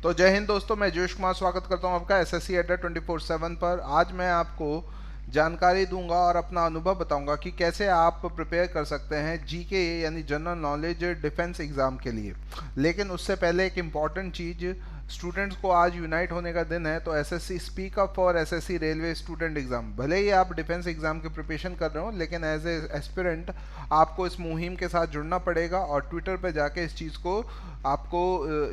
तो जय हिंद दोस्तों, मैं जोश कुमार स्वागत करता हूं आपका एसएससी अड्डा 24/7 पर। आज मैं आपको जानकारी दूंगा और अपना अनुभव बताऊंगा कि कैसे आप प्रिपेयर कर सकते हैं जीके यानी जनरल नॉलेज डिफेंस एग्ज़ाम के लिए। लेकिन उससे पहले एक इम्पॉर्टेंट चीज़, स्टूडेंट्स को आज यूनाइट होने का दिन है, तो SSC speak up for SSC railway student exam. भले ही आप डिफेंस एग्ज़ाम की प्रिपरेशन कर रहे हो, लेकिन एज ए एस्पिरेंट आपको इस मुहिम के साथ जुड़ना पड़ेगा और ट्विटर पे जाके इस चीज़ को आपको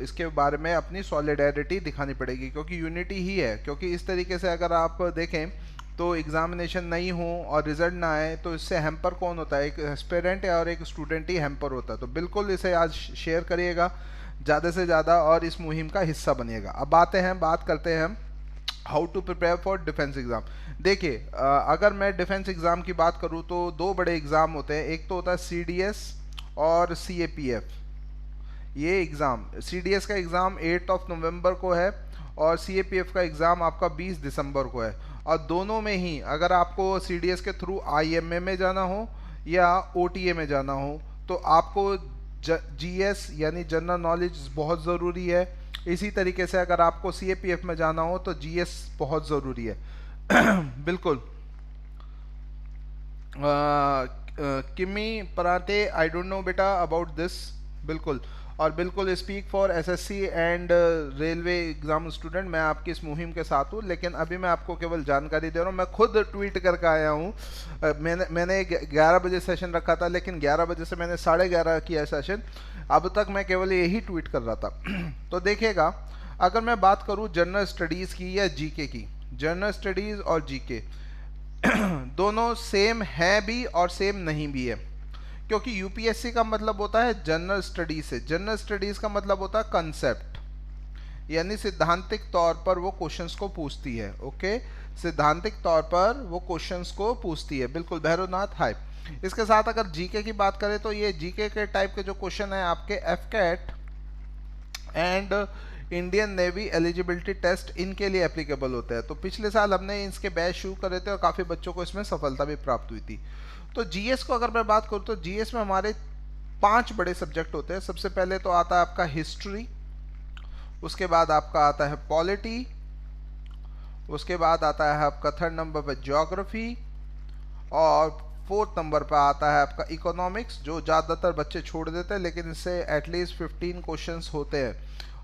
इसके बारे में अपनी सॉलिडेरिटी दिखानी पड़ेगी, क्योंकि यूनिटी ही है। क्योंकि इस तरीके से अगर आप देखें तो एग्जामिनेशन नहीं हो और रिजल्ट ना आए तो इससे हैम्पर कौन होता है? एक एस्पिरेंट और एक स्टूडेंट ही हैम्पर होता है। तो बिल्कुल इसे आज शेयर करिएगा ज़्यादा से ज़्यादा और इस मुहिम का हिस्सा बनिएगा। अब बात करते हैं how to prepare for defence exam. देखिए, अगर मैं डिफेंस एग्ज़ाम की बात करूँ तो दो बड़े एग्ज़ाम होते हैं। एक तो होता है CDS और CAPF। ये एग्ज़ाम, CDS का एग्ज़ाम 8 नवंबर को है और CAPF का एग्ज़ाम आपका 20 दिसंबर को है। और दोनों में ही अगर आपको CDS के थ्रू IMA में जाना हो या OTA में जाना हो तो आपको GS यानी जनरल नॉलेज बहुत ज़रूरी है। इसी तरीके से अगर आपको CAPF में जाना हो तो GS बहुत ज़रूरी है। बिल्कुल। किमी पराते, आई डोंट नो बेटा अबाउट दिस। बिल्कुल, और बिल्कुल speak for SSC and railway exam student, मैं आपकी इस मुहिम के साथ हूँ। लेकिन अभी मैं आपको केवल जानकारी दे रहा हूँ। मैं खुद ट्वीट करके आया हूँ। मैंने 11 बजे सेशन रखा था, लेकिन 11 बजे से मैंने 11:30 किया सेशन। अब तक मैं केवल यही ट्वीट कर रहा था। तो देखिएगा, अगर मैं बात करूँ जनरल स्टडीज़ की या जीके की, जनरल स्टडीज़ और जीके दोनों सेम है भी और सेम नहीं भी है। क्योंकि यूपीएससी का मतलब होता है जनरल स्टडीज से, जनरल स्टडीज का मतलब होता है कंसेप्ट, यानी सिद्धांतिक तौर पर वो क्वेश्चंस को पूछती है। ओके, सिद्धांतिक तौर पर वो क्वेश्चंस को पूछती है। बिल्कुल भैरवनाथ, हाय। इसके साथ अगर जीके की बात करें तो ये जीके के टाइप के जो क्वेश्चन है आपके AFCAT and Indian navy eligibility test, इनके लिए एप्लीकेबल होते हैं। तो पिछले साल हमने इसके बैच शुरू करे थे और काफ़ी बच्चों को इसमें सफलता भी प्राप्त हुई थी। तो जीएस को अगर मैं बात करूँ तो जीएस में हमारे 5 बड़े सब्जेक्ट होते हैं। सबसे पहले तो आता है आपका हिस्ट्री, उसके बाद आपका आता है पॉलिटी, उसके बाद आता है आपका 3rd नंबर पर ज्योग्राफी और 4th नंबर पर आता है आपका इकोनॉमिक्स, जो ज़्यादातर बच्चे छोड़ देते हैं, लेकिन इससे एटलीस्ट 15 क्वेश्चंस होते हैं।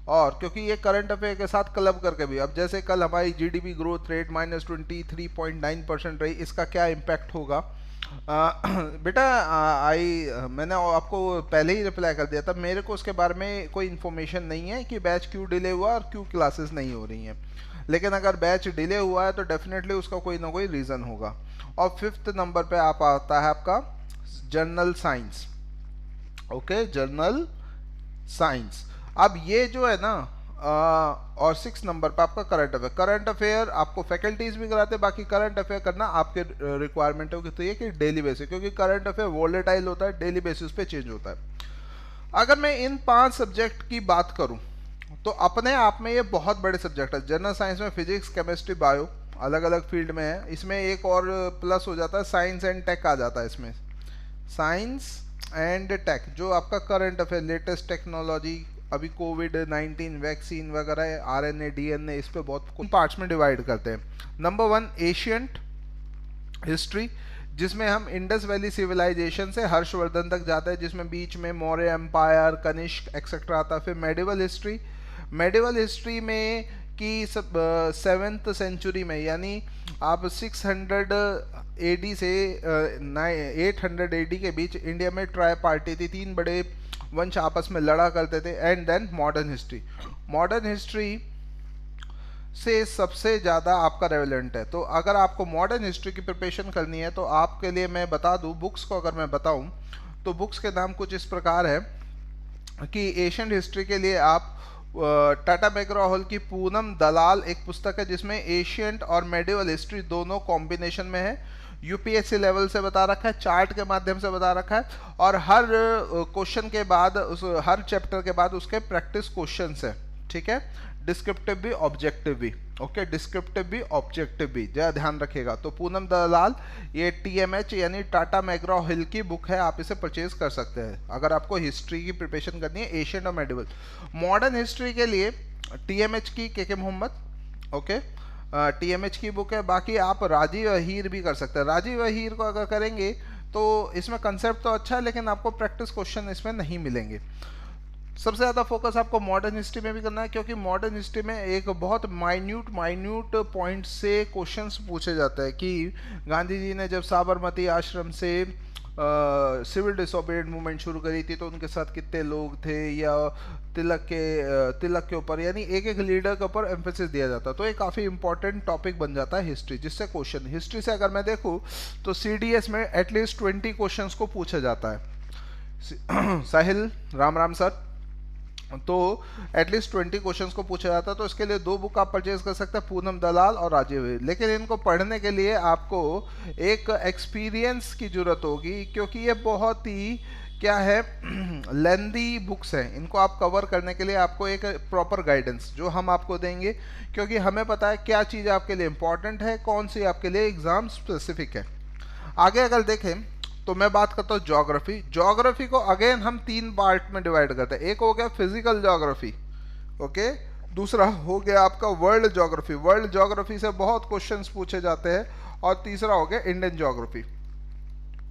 और क्योंकि ये करंट अफेयर के साथ क्लब करके भी, अब जैसे कल हमारी जीडीपी ग्रोथ रेट -23.9% रही, इसका क्या इम्पैक्ट होगा? बेटा मैंने आपको पहले ही रिप्लाई कर दिया था, मेरे को उसके बारे में कोई इन्फॉर्मेशन नहीं है कि बैच क्यों डिले हुआ और क्यों क्लासेस नहीं हो रही हैं। लेकिन अगर बैच डिले हुआ है तो डेफिनेटली उसका कोई ना कोई रीज़न होगा। और 5th नंबर पे आप आता है आपका journal science. Okay, journal science. अब ये जो है ना और 6 नंबर पर आपका करंट अफेयर। करंट अफेयर आपको फैकल्टीज भी कराते हैं, बाकी करंट अफेयर करना आपके रिक्वायरमेंट है तो ये कि डेली बेसिस, क्योंकि करंट अफेयर वोलेटाइल होता है, डेली बेसिस पे चेंज होता है। अगर मैं इन 5 सब्जेक्ट की बात करूं तो अपने आप में ये बहुत बड़े सब्जेक्ट है। जनरल साइंस में फिजिक्स, केमिस्ट्री, बायो अलग अलग फील्ड में है। इसमें एक और प्लस हो जाता है, साइंस एंड टेक आ जाता है इसमें। साइंस एंड टेक जो आपका करंट अफेयर, लेटेस्ट टेक्नोलॉजी, अभी कोविड-19 वैक्सीन वगैरह, RNA DNA, इस पे बहुत पार्ट्स में डिवाइड करते हैं। नंबर 1 एशियंट हिस्ट्री, जिसमें हम इंडस वैली सिविलाइजेशन से हर्षवर्धन तक जाते हैं, जिसमें बीच में मौर्य एम्पायर, कनिष्क एक्सेट्रा आता है। फिर मेडिवल हिस्ट्री, मेडिवल हिस्ट्री में कि 7th सेंचुरी में, यानी आप 600 AD से 800 AD के बीच इंडिया में ट्राई पार्टी थी, 3 बड़े वंश आपस में लड़ा करते थे। And then modern history, modern history से सबसे ज़्यादा आपका रेलेवेंट है। तो अगर आपको मॉडर्न हिस्ट्री की प्रिपरेशन करनी है तो आपके लिए मैं बता दूं, बुक्स को अगर मैं बताऊं तो बुक्स के नाम कुछ इस प्रकार है कि एशियन हिस्ट्री के लिए आप टाटा मैकग्रॉ हॉल की पूनम दलाल एक पुस्तक है, जिसमें एशियंट और मेडिवल हिस्ट्री दोनों कॉम्बिनेशन में है। यूपीएससी लेवल से बता रखा है, चार्ट के माध्यम से बता रखा है, और हर क्वेश्चन के बाद हर चैप्टर के बाद उसके प्रैक्टिस क्वेश्चंस है। ठीक है, डिस्क्रिप्टिव भी ऑब्जेक्टिव भी। ओके, डिस्क्रिप्टिव भी ऑब्जेक्टिव भी, जरा ध्यान रखिएगा। तो पूनम दलाल, ये TMH यानी टाटा मैकग्रॉ हिल की बुक है, आप इसे परचेज कर सकते हैं अगर आपको हिस्ट्री की प्रिपरेशन करनी है, एशियन और मेडिवल। मॉडर्न हिस्ट्री के लिए TMH की के मोहम्मद, ओके, TMH की बुक है। बाकी आप राजीव अहीर भी कर सकते हैं। राजीव अहीर को अगर करेंगे तो इसमें कंसेप्ट तो अच्छा है, लेकिन आपको प्रैक्टिस क्वेश्चन इसमें नहीं मिलेंगे। सबसे ज़्यादा फोकस आपको मॉडर्न हिस्ट्री में भी करना है, क्योंकि मॉडर्न हिस्ट्री में एक बहुत माइन्यूट पॉइंट से क्वेश्चंस पूछे जाते हैं कि गांधी जी ने जब साबरमती आश्रम से सिविल डिसोबीडिएंट मूवमेंट शुरू करी थी तो उनके साथ कितने लोग थे, या तिलक के ऊपर, यानी एक एक लीडर के ऊपर एम्फेसिस दिया जाता है। तो ये काफ़ी इंपॉर्टेंट टॉपिक बन जाता है हिस्ट्री, जिससे क्वेश्चन हिस्ट्री से अगर मैं देखूँ तो CDS में एटलीस्ट 20 क्वेश्चंस को पूछा जाता है। साहिल राम राम सर, तो एटलीस्ट 20 क्वेश्चंस को पूछा जाता है। तो इसके लिए 2 बुक आप परचेज कर सकते हैं, पूनम दलाल और राजीव, लेकिन इनको पढ़ने के लिए आपको एक एक्सपीरियंस की जरूरत होगी, क्योंकि ये बहुत ही क्या है लेंदी बुक्स हैं। इनको आप कवर करने के लिए आपको एक प्रॉपर गाइडेंस जो हम आपको देंगे, क्योंकि हमें पता है क्या चीज़ आपके लिए इंपॉर्टेंट है, कौन सी आपके लिए एग्जाम स्पेसिफिक है। आगे अगर देखें तो मैं बात करता हूँ ज्योग्राफी। ज्योग्राफी को अगेन हम 3 पार्ट में डिवाइड करते हैं। एक हो गया फिजिकल ज्योग्राफी, ओके, दूसरा हो गया आपका वर्ल्ड ज्योग्राफी, वर्ल्ड ज्योग्राफी से बहुत क्वेश्चंस पूछे जाते हैं, और तीसरा हो गया इंडियन ज्योग्राफी।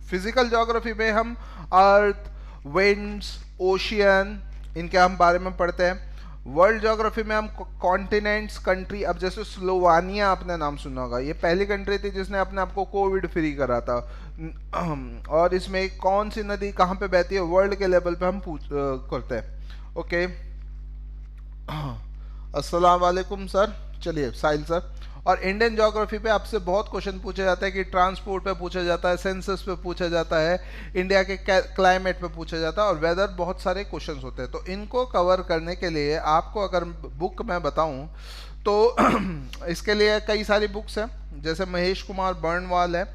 फिजिकल ज्योग्राफी में हम अर्थ, विंड्स, ओशियन, इनके हम बारे में पढ़ते हैं। वर्ल्ड ज्योग्राफी में हम कॉन्टिनेंट्स, कंट्री, अब जैसे स्लोवानिया आपने नाम सुना होगा, ये पहली कंट्री थी जिसने अपने आप को कोविड फ्री करा था, और इसमें कौन सी नदी कहाँ पे बहती है वर्ल्ड के लेवल पे हम करते हैं, ओके। अस्सलाम वालेकुम सर, चलिए साहिल सर। और इंडियन ज्योग्राफी पे आपसे बहुत क्वेश्चन पूछा जाता है कि ट्रांसपोर्ट पे पूछा जाता है, सेंसस पे पूछा जाता है, इंडिया के क्लाइमेट पे पूछा जाता है, और वेदर, बहुत सारे क्वेश्चंस होते हैं। तो इनको कवर करने के लिए आपको अगर बुक मैं बताऊं तो इसके लिए कई सारी बुक्स हैं, जैसे महेश कुमार बर्नवाल है,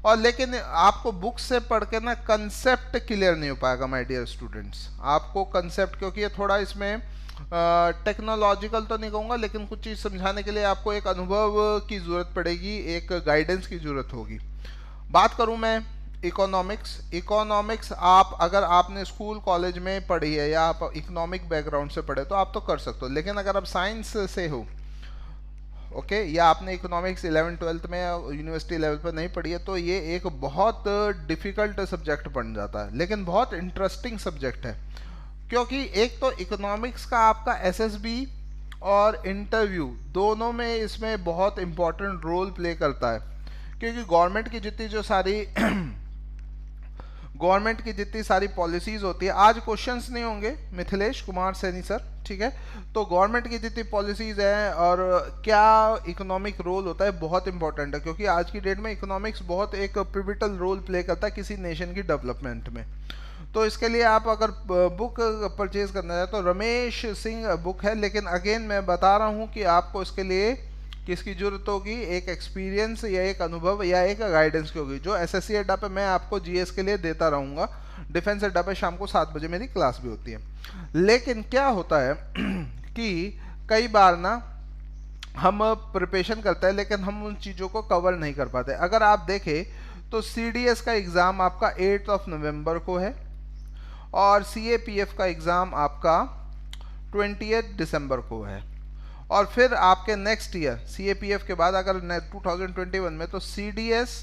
और लेकिन आपको बुक से पढ़ के ना कंसेप्ट क्लियर नहीं हो पाएगा माय डियर स्टूडेंट्स। आपको कंसेप्ट, क्योंकि ये थोड़ा इसमें टेक्नोलॉजिकल तो नहीं कहूँगा, लेकिन कुछ चीज़ समझाने के लिए आपको एक अनुभव की ज़रूरत पड़ेगी, एक गाइडेंस की ज़रूरत होगी। बात करूँ मैं इकोनॉमिक्स। इकोनॉमिक्स आप अगर आपने स्कूल कॉलेज में पढ़ी है या आप इकोनॉमिक बैकग्राउंड से पढ़े तो आप तो कर सकते हो, लेकिन अगर आप साइंस से हो, ओके, या आपने इकोनॉमिक्स 11th-12th में यूनिवर्सिटी लेवल पर नहीं पढ़ी है, तो ये एक बहुत डिफ़िकल्ट सब्जेक्ट बन जाता है, लेकिन बहुत इंटरेस्टिंग सब्जेक्ट है। क्योंकि एक तो इकोनॉमिक्स का आपका एसएसबी और इंटरव्यू दोनों में इसमें बहुत इंपॉर्टेंट रोल प्ले करता है, क्योंकि गवर्नमेंट की जितनी जो सारी गवर्नमेंट की जितनी सारी पॉलिसीज़ होती है, आज क्वेश्चंस नहीं होंगे मिथिलेश कुमार सैनी सर, ठीक है, तो गवर्नमेंट की जितनी पॉलिसीज़ हैं और क्या इकोनॉमिक रोल होता है बहुत इंपॉर्टेंट है, क्योंकि आज की डेट में इकोनॉमिक्स बहुत एक पिविटल रोल प्ले करता है किसी नेशन की डेवलपमेंट में। तो इसके लिए आप अगर बुक परचेज करना चाहें तो रमेश सिंह बुक है, लेकिन अगेन मैं बता रहा हूँ कि आपको इसके लिए किसकी जरूरत होगी, एक एक्सपीरियंस या एक अनुभव या एक गाइडेंस की होगी, जो एसएससी अड्डा पे मैं आपको जीएस के लिए देता रहूँगा। डिफेंस अड्डा पे शाम को 7 बजे मेरी क्लास भी होती है। लेकिन क्या होता है कि कई बार ना हम प्रिपरेशन करते हैं लेकिन हम उन चीज़ों को कवर नहीं कर पाते। अगर आप देखें तो CDS का एग्ज़ाम आपका 8 नवंबर को है, और CAPF का एग्ज़ाम आपका 20 दिसंबर को है, और फिर आपके नेक्स्ट ईयर CAPF के बाद अगर 2021 में तो CDS,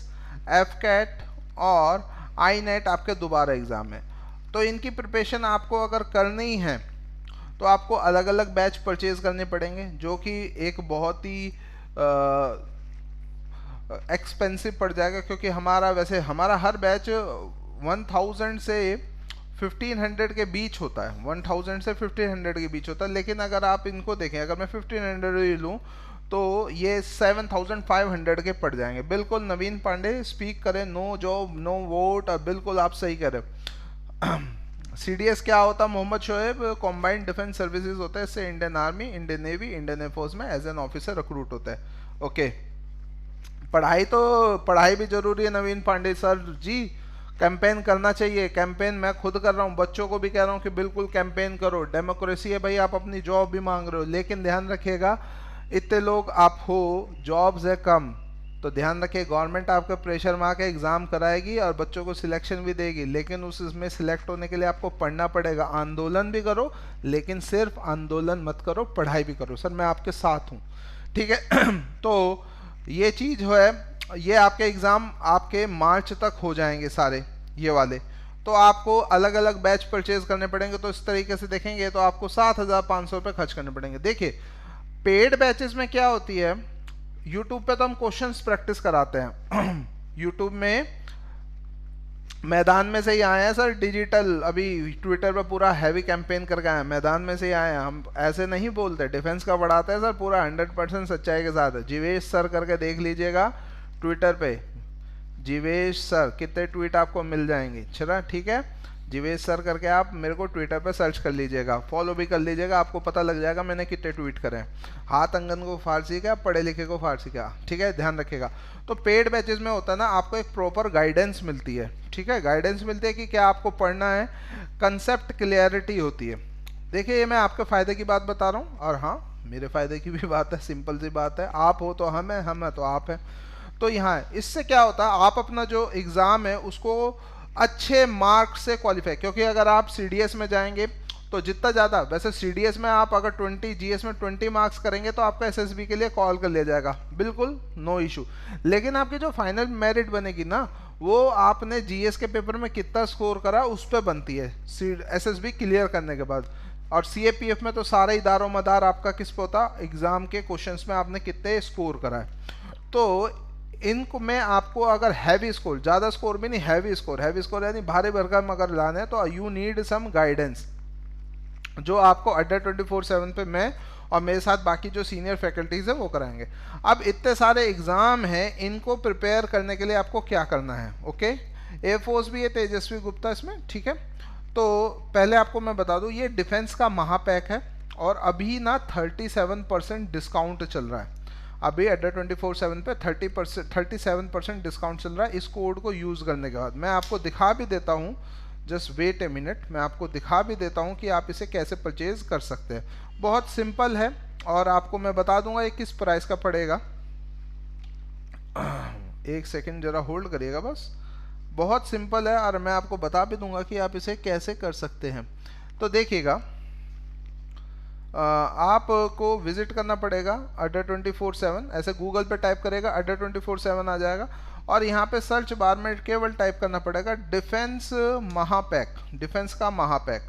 FCAT और INET आपके दोबारा एग्ज़ाम है। तो इनकी प्रिपरेशन आपको अगर करनी है तो आपको अलग अलग बैच परचेज करने पड़ेंगे, जो कि एक बहुत ही एक्सपेंसिव पड़ जाएगा, क्योंकि हमारा हर बैच 1000 से 1500 के बीच होता है, 1000 से 1500 के बीच होता है। लेकिन अगर आप इनको देखें, अगर मैं 1500 ही लूँ तो ये 7500 के पड़ जाएंगे। बिल्कुल नवीन पांडे स्पीक करें, नो जॉब नो वोट, और बिल्कुल आप सही करें। CDS क्या होता है, Mohammad Shoaib combined defence services होता है, इससे Indian army, Indian navy, Indian air force में एज एन ऑफिसर रिक्रूट होता है। ओके, पढ़ाई भी जरूरी है नवीन पांडे सर जी, कैंपेन करना चाहिए। कैंपेन मैं खुद कर रहा हूँ, बच्चों को भी कह रहा हूँ कि बिल्कुल कैंपेन करो, डेमोक्रेसी है भाई, आप अपनी जॉब भी मांग रहे हो, लेकिन ध्यान रखिएगा इतने लोग आप हो, जॉब्स है कम, तो ध्यान रखिए, गवर्नमेंट आपका प्रेशर मार के एग्ज़ाम कराएगी और बच्चों को सिलेक्शन भी देगी, लेकिन उसमें सिलेक्ट होने के लिए आपको पढ़ना पड़ेगा। आंदोलन भी करो, लेकिन सिर्फ आंदोलन मत करो, पढ़ाई भी करो। सर मैं आपके साथ हूँ, ठीक है। तो ये चीज़ जो है, ये आपके एग्ज़ाम आपके मार्च तक हो जाएंगे सारे ये वाले। तो आपको अलग अलग बैच परचेज करने पड़ेंगे। तो इस तरीके से देखेंगे तो आपको 7,500 रुपये खर्च करने पड़ेंगे। देखिए पेड बैचेस में क्या होती है, यूट्यूब पे तो हम क्वेश्चंस प्रैक्टिस कराते हैं। यूट्यूब में मैदान में से ही आए हैं सर, डिजिटल अभी ट्विटर पे पूरा हैवी कैंपेन करके आए हैं, मैदान में से ही आए हैं। हम ऐसे नहीं बोलते, डिफेंस का बढ़ाते हैं सर, पूरा 100% सच्चाई के साथ। जीवेश सर करके देख लीजिएगा ट्विटर पे, जीवेश सर, कितने ट्वीट आपको मिल जाएंगे। चला ठीक है, जीवेश सर करके आप मेरे को ट्विटर पे सर्च कर लीजिएगा, फॉलो भी कर लीजिएगा, आपको पता लग जाएगा मैंने कितने ट्वीट करे हैं। हाथ अंगन को फारसी का, पढ़े लिखे को फारसी का, ठीक है, ध्यान रखिएगा। तो पेड बैचेस में होता है ना, आपको एक प्रॉपर गाइडेंस मिलती है, ठीक है, गाइडेंस मिलती है कि क्या आपको पढ़ना है, कंसेप्ट क्लियरिटी होती है। देखिए ये मैं आपके फ़ायदे की बात बता रहा हूँ, और हाँ मेरे फ़ायदे की भी बात है, सिंपल सी बात है। आप हो तो हम है तो आप हैं। तो यहाँ इससे क्या होता है, आप अपना जो एग्ज़ाम है उसको अच्छे मार्क्स से क्वालिफाई, क्योंकि अगर आप सीडीएस में जाएंगे तो जितना ज़्यादा, वैसे सीडीएस में आप अगर 20, जीएस में 20 मार्क्स करेंगे तो आपका एसएसबी के लिए कॉल कर लिया जाएगा, बिल्कुल नो इशू। लेकिन आपकी जो फाइनल मेरिट बनेगी ना, वो आपने जीएस के पेपर में कितना स्कोर करा उस पर बनती है, एसएसबी क्लियर करने के बाद। और सीएपीएफ में तो सारा इदारों मदार आपका किस पे होता, एग्जाम के क्वेश्चंस में आपने कितने स्कोर करा है। तो इनको में आपको अगर हैवी स्कोर, ज़्यादा स्कोर भी नहीं, हैवी स्कोर यानी भारी भरकम अगर लाना है, तो यू नीड सम गाइडेंस, जो आपको अड्डा 24/7 पे मैं और मेरे साथ बाकी जो सीनियर फैकल्टीज़ है वो कराएंगे। अब इतने सारे एग्ज़ाम हैं, इनको प्रिपेयर करने के लिए आपको क्या करना है, ओके। एयरफोर्स भी है तेजस्वी गुप्ता इसमें, ठीक है। तो पहले आपको मैं बता दूं, ये डिफेंस का महापैक है और अभी ना 37% डिस्काउंट चल रहा है। अभी अड्डा 24/7 पे 37% डिस्काउंट चल रहा है। इस कोड को यूज़ करने के बाद मैं आपको दिखा भी देता हूँ, जस्ट वेट ए मिनट, मैं आपको दिखा भी देता हूँ कि आप इसे कैसे परचेज कर सकते हैं। बहुत सिंपल है और आपको मैं बता दूंगा ये किस प्राइस का पड़ेगा। एक सेकंड जरा होल्ड करिएगा बस, बहुत सिंपल है और मैं आपको बता भी दूंगा कि आप इसे कैसे कर सकते हैं। तो देखिएगा, आपको विजिट करना पड़ेगा अड्डा 24/7, ऐसे गूगल पे टाइप करेगा अड्डा 24/7 आ जाएगा, और यहाँ पे सर्च बार में केवल टाइप करना पड़ेगा डिफेंस महापैक, डिफेंस का महापैक।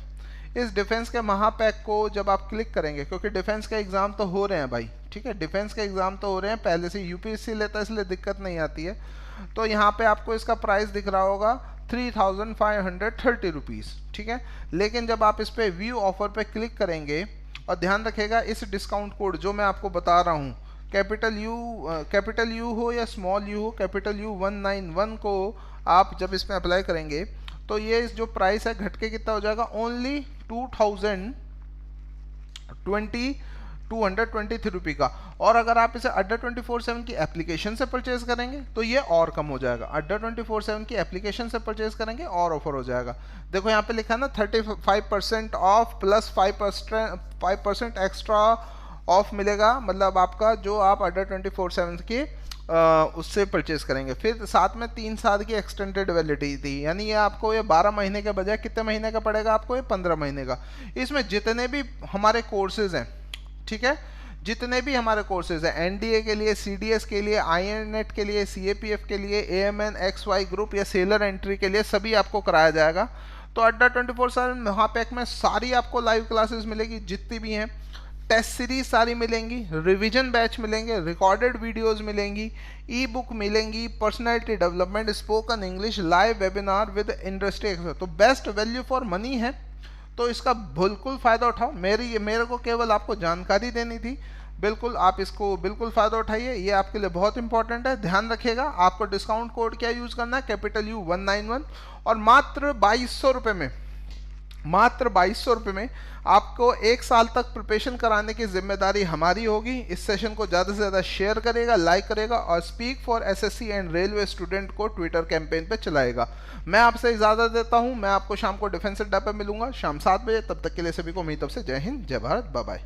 इस डिफेंस के महापैक को जब आप क्लिक करेंगे, क्योंकि डिफेंस के एग्ज़ाम तो हो रहे हैं भाई, ठीक है, डिफेंस के एग्ज़ाम तो हो रहे हैं, पहले से यूपीएससी लेता है इसलिए दिक्कत नहीं आती है। तो यहाँ पे आपको इसका प्राइस दिख रहा होगा 3,530 रुपीज़, ठीक है। लेकिन जब आप इस पर व्यू ऑफर पे क्लिक करेंगे, और ध्यान रखिएगा इस डिस्काउंट कोड जो मैं आपको बता रहा हूँ, कैपिटल यू हो या स्मॉल यू हो, कैपिटल यू 191 को आप जब इसमें अप्लाई करेंगे तो ये जो प्राइस है घट के कितना हो जाएगा, ओनली 223 रुपये का। और अगर आप इसे अड्डा 24/7 की एप्लीकेशन से परचेज करेंगे तो ये और कम हो जाएगा। अड्डा 24/7 की एप्लीकेशन से परचेज करेंगे और ऑफर हो जाएगा। देखो यहाँ पे लिखा है ना 35% ऑफ प्लस 5% एक्स्ट्रा ऑफ मिलेगा, मतलब आपका जो आप अड्डा 24/7 की उससे परचेज करेंगे। फिर साथ में 3 साल की एक्सटेंडेड वैलिडिटी थी, यानी ये आपको ये 12 महीने के बजाय कितने महीने का पड़ेगा आपको, ये 15 महीने का। इसमें जितने भी हमारे कोर्सेज हैं, ठीक है, जितने भी हमारे कोर्सेज हैं, एनडीए के लिए, सीडीएस के लिए, आईएनएट के लिए, सीएपीएफ के लिए, एएमएन, एक्सवाई ग्रुप या सेलर एंट्री के लिए सभी आपको कराया जाएगा। तो अड्डा 24/7 महापैक में सारी आपको लाइव क्लासेस मिलेगी जितनी भी हैं, टेस्ट सीरीज सारी मिलेंगी, रिवीजन बैच मिलेंगे, रिकॉर्डेड वीडियोस मिलेंगी, ई बुक मिलेंगी, personality development, spoken English, live webinar with industry expert. तो बेस्ट वैल्यू फॉर मनी है, तो इसका बिल्कुल फ़ायदा उठाओ। मेरे को केवल आपको जानकारी देनी थी, बिल्कुल आप इसको बिल्कुल फ़ायदा उठाइए, ये आपके लिए बहुत इंपॉर्टेंट है। ध्यान रखिएगा आपको डिस्काउंट कोड क्या यूज़ करना है, कैपिटल यू 191, और मात्र 2200 रुपये में, मात्र 2200 रुपये में आपको 1 साल तक प्रिपरेशन कराने की जिम्मेदारी हमारी होगी। इस सेशन को ज़्यादा से ज़्यादा शेयर करेगा, लाइक करेगा और speak for SSC and railway student को ट्विटर कैंपेन पे चलाएगा। मैं आपसे इजाज़त देता हूं, मैं आपको शाम को डिफेंस अड्डा पे मिलूंगा शाम 7 बजे। तब तक के लिए सभी को मेरी तरफ से जय हिंद, जय भारत, बाय बाय।